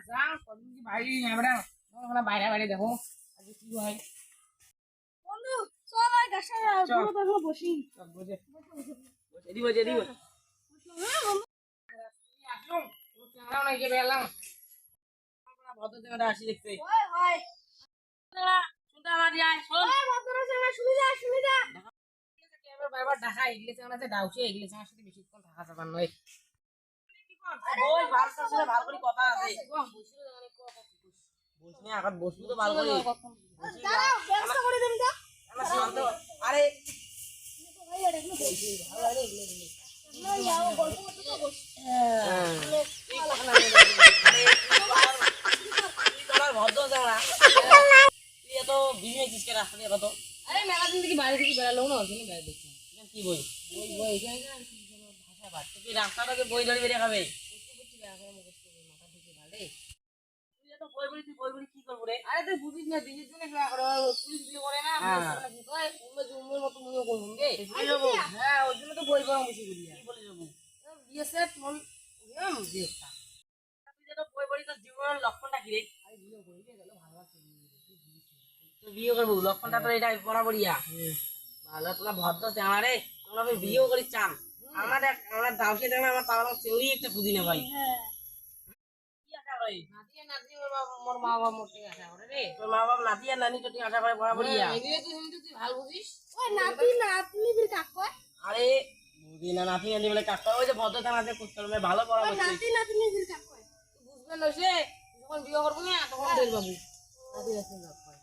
যাও কদিন কি বাইরে আমরা বাইরে বাইরে দেখো আজকে কি হয়। বন্ধু চল আর গাছের পুরো তো বসি বসে এদি বসে এদি বসে আসুন আমরা নাই কে বেলাম ভদ্র জায়গাটা আসি দেখতে ওই হয় শুনতে আমার যায় শোন ওই ভদ্র সঙ্গে শুনি যা এবার বারবার ঢাকা এগুলি চাঙা আছে ডাউছে এগুলি চাঙার সাথে বেশিক্ষণ থাকা যাবার নয়। ওই ভালটার সাথে ভালো করে কথা আছে বসনি এখন বসবো তো ভালো করে দাঁড়াও ব্যবস্থা করে দেন তো আরে ভাই এটা কি বলছি ভালো লাগে এগুলো না যাও গল্প করতে তো বস ভদ্র জানা তুই এত বিজি আছিস কে রাস্তা দিয়ে কত আরে মেলা দিন থেকে বাইরে থেকে বেড়ালো না ওখানে বেড়া দেখছি কি বই বই বই এখানে ভাষা বাদ তুই রাস্তাটাকে বই ধরে বেরিয়ে খাবে কি করবো রে আরে তুই বুঝিস না দিনের জন্য পুলিশ দিয়ে করে না উম্মের মতো মনে করবো রে হ্যাঁ ওই জন্য তো বই পড়া বেশি করি কি বলে যাবো দিয়েছে মন দিয়েছা বই পড়ি তোর জীবনের লক্ষণটা কি রে আরে বিয়ে করে গেল ভালো আছে তুই বিয়ে করবো লক্ষণটা তো এটা বরাবরিয়া ভালো তোরা ভদ্র চাঙা রে তোমরা বিয়েও করি চান আমাদের আমরা দাউকে দেখলাম আমার তার চেউরি একটা বুঝি না ভাই মোর মা বাবা মোর থেকে আশা করে রে তোর মা বাবা নাতি আর নানি তো তুই আশা করে বরাবরিয়া তুই ভালো বুঝিস ওই নাতি বির কাক কয় আরে বুঝি না নাতি নানি বলে কাকা ওই যে ভদ্র থানা আছে কুত্তরমে ভালো পড়া ওই বলছিস নাতি বির কাক কয় বুঝবেন না সে যখন বিয়ে করবো না তখন বের পাবো নাতি নাতি কাক কয়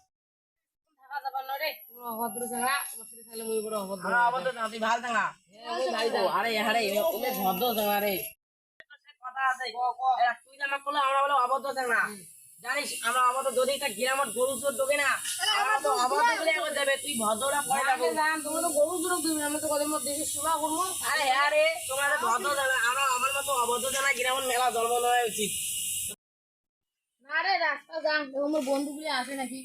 থাকা যাবার না রে তোমরা অভদ্র থাকা তোমার সাথে তাহলে মই বড় অভদ্র অভদ্র না তুই ভালো থাকা আরে আরে ওমে ভদ্র থাকা রে কথা আছে তুই না করলে আমরা বলে অভদ্র থাকা জানিস আমরা অভদ্র যদি এটা গ্রামের গরু চোর ঢোকে না আমরা তো অভদ্র বলে এখন যাবে তুই ভদ্রটা পরে যাবো তোমরা তো গরু চোর দিবি আমরা তো কদের মধ্যে দেশের সেবা করবো আরে হ্যাঁ রে তোমার ভদ্র জানা আমরা আমার মতো অভদ্র জানা গ্রামের মেলা জন্ম নেওয়া উচিত না রে রাস্তা যাং দেখো আমার বন্ধুগুলি আসে নাকি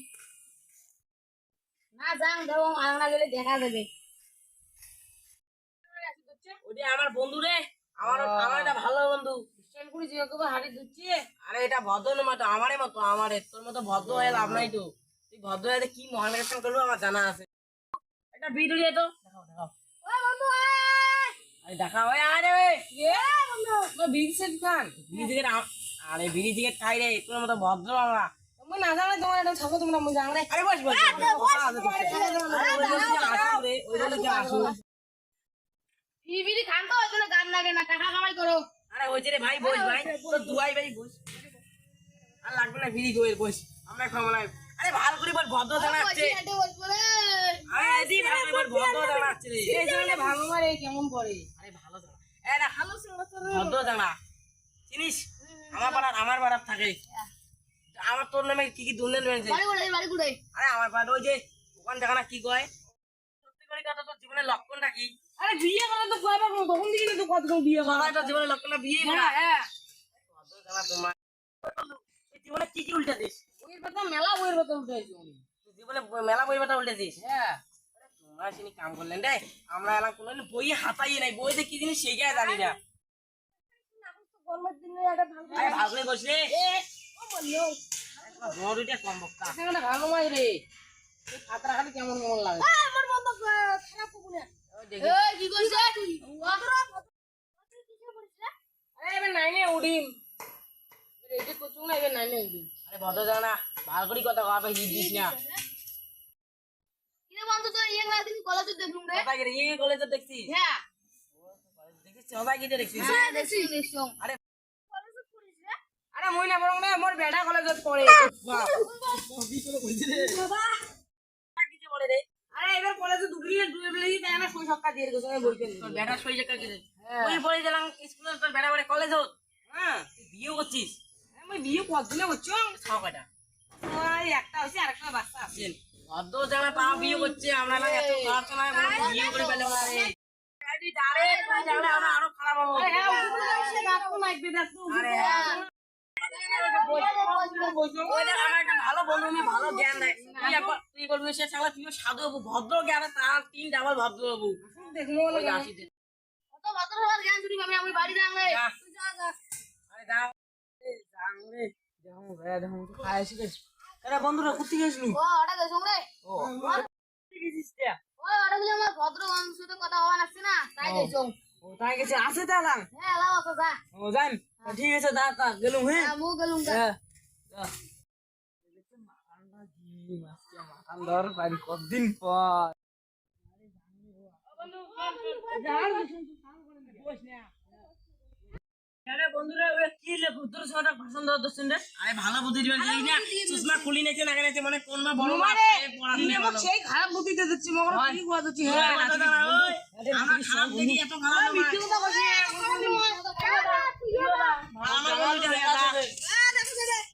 না যাং দেখো আংনা গেলে দেখা যাবে ওটা আমার বন্ধু রে আমার আমার একটা ভালো বন্ধু স্ট্যান্ড করে যে কেউ হাড়ি দিচ্ছি আরে এটা ভদ্র না মতো আমারই মতো আমারে তোর মতো ভদ্র হয়ে লাভ নাই তো তুই ভদ্র হয়ে কি মহান কাজ করবো আমার জানা আছে একটা ভিডিও দিয়ে তো দেখাও দেখাও ওই বন্ধু আরে দেখা হয় আরে এ বন্ধু তো বিড়ি সেট খান বিড়ি দিকে আরে বিড়ি দিকে খাই রে তোর মতো ভদ্র আমরা তুমি না জানো তোমার এটা থাকো তোমরা মুই জানো রে আরে বস বস ওই বলে কি আসো বিড়ি খান তো ওই জন্য গান লাগে না টাকা কামাই করো আরে ওই যে রে ভাই বস ভাই তোর দুয়াই ভাই বস আর লাগবে না বিড়ি গোয়ের বস আমরা খাবো না আরে ভালো করে বল ভদ্র জানাচ্ছে আরে এদি ভালো করে বল ভদ্র জানাচ্ছে রে এই জন্য ভালো মারে কেমন পড়ে আরে ভালো জানা এরা ভালো ভদ্র জানা চিনিস আমার পাড়ার থাকে আমার তোর নামে কি কি দুর্নাম রয়েছে বাড়ি গুড়ে আরে আমার পাড়া ওই যে ওখান দেখা না কি কয় সত্যি করে কথা তোর জীবনের লক্ষণটা কি আরে বিয়ে করা তো কয় পাবো তখন দিকে তো কত বিয়ে করা তোর জীবনের লক্ষণটা বিয়ে করা হ্যাঁ ভদ্র জানা তোমার জীবনে কি কি উল্টাছিস ওইর কথা মেলা বইয়ের কথা উল্টাইছি তুই জীবনে মেলা বইয়ের কথা উল্টাছিস হ্যাঁ তোমরা সিনি কাম করলেন রে আমরা এলাম কোনো বই হাতাই নাই বই যে কি জিনিস সেটাই জানি না গরমের দিনে একটা ভালো আরে ভালো করে বস রে ও বললো বড়টা কম বক্তা এখানে ভালো মাই রে এই খাতরা খালি কেমন কেমন লাগে আমার বন্ধু খারাপ কুকুরে ওই দেখি এই কি কইছ তুই আরে এবার নাইনে উডিম রেডি কোচিং না এবার নাইনে উডিম আরে ভদ্র জানা ভালো করে কথা কবে হিট দিস না কিরে বন্ধু তো ইয়ে না দিন কলেজে দেখলুম রে কথা কি রে এই কলেজে দেখছিস হ্যাঁ দেখিস সবাই গিয়ে দেখছিস হ্যাঁ দেখছি আরে কলেজে পড়িস রে আরে মই না বরং না মোর বেটা কলেজত পড়ে বাবা কিছু বলে রে আরে এবার কলেজে দুই বেলা তাই না সই সক্কা দিয়ে গেছে আমি বলতে তোর বেটা সই সক্কা দিয়ে ওই পড়ে গেলাম স্কুলে তোর বেটা পড়ে কলেজ হত হ্যাঁ তুই বিয়ে করছিস আমি বিয়ে কতদিনে করছো সকাটা ওই একটা হইছে আরেকটা বাচ্চা আছে ভদ্র জানা তাও বিয়ে করছে আমরা না এত প্রার্থনা বিয়ে করে পেলে আরে আরে ডাইরেক্ট তুই জানা আমরা আরো খারাপ হবো আরে হ্যাঁ ওই বাপু লাগবে দেখ আরে আমার একটা ভালো বন্ধু আমি ভালো জ্ঞান দেয় তুই বলবি সে চালা তুইও সাধু হবু ভদ্র জ্ঞান তার 3 ডাবল ভদ্র হবু দেখবো কত ভদ্র হওয়ার জ্ঞান যদি আমি বাড়ি যাং রে যা। তুই যা যা আরে দাও যাং রে দেখুন খায় শিখে আরে বন্ধুরা কুত্তি গেছিলু ও ওটা গেছ রে ও গেছিস তে ওই ওটা গুলো আমার ভদ্র মানুষের সাথে কথা হওয়া নাচ্ছে না তাই গেছ ও তাই গেছে আছে তা দাম হ্যাঁ লাও আছে যা ও যাইম ঠিক আছে দা তা গেলুম হ্যাঁ হ্যাঁ মু গেলুম যা হ্যাঁ যা দেখতে মাখানটা কি মাছকে মাখান ধর বাড়ি কতদিন পর আরে বন্ধুরা ওই কি লেখো তোর সাথে ভাষণ দাও দোস্ত রে আরে ভালো বুদ্ধি দিবেন জানি না চশমা খুলি নাকি না গেছে মানে কোন বা বড় মাছ পড়াতে ভালো সেই খারাপ বুদ্ধি দিচ্ছি মগর কি কোয়া দিচ্ছি হ্যাঁ আমরা খারাপ দেখি এত খারাপ না মিথ্যে কথা কইছি আমার বলতে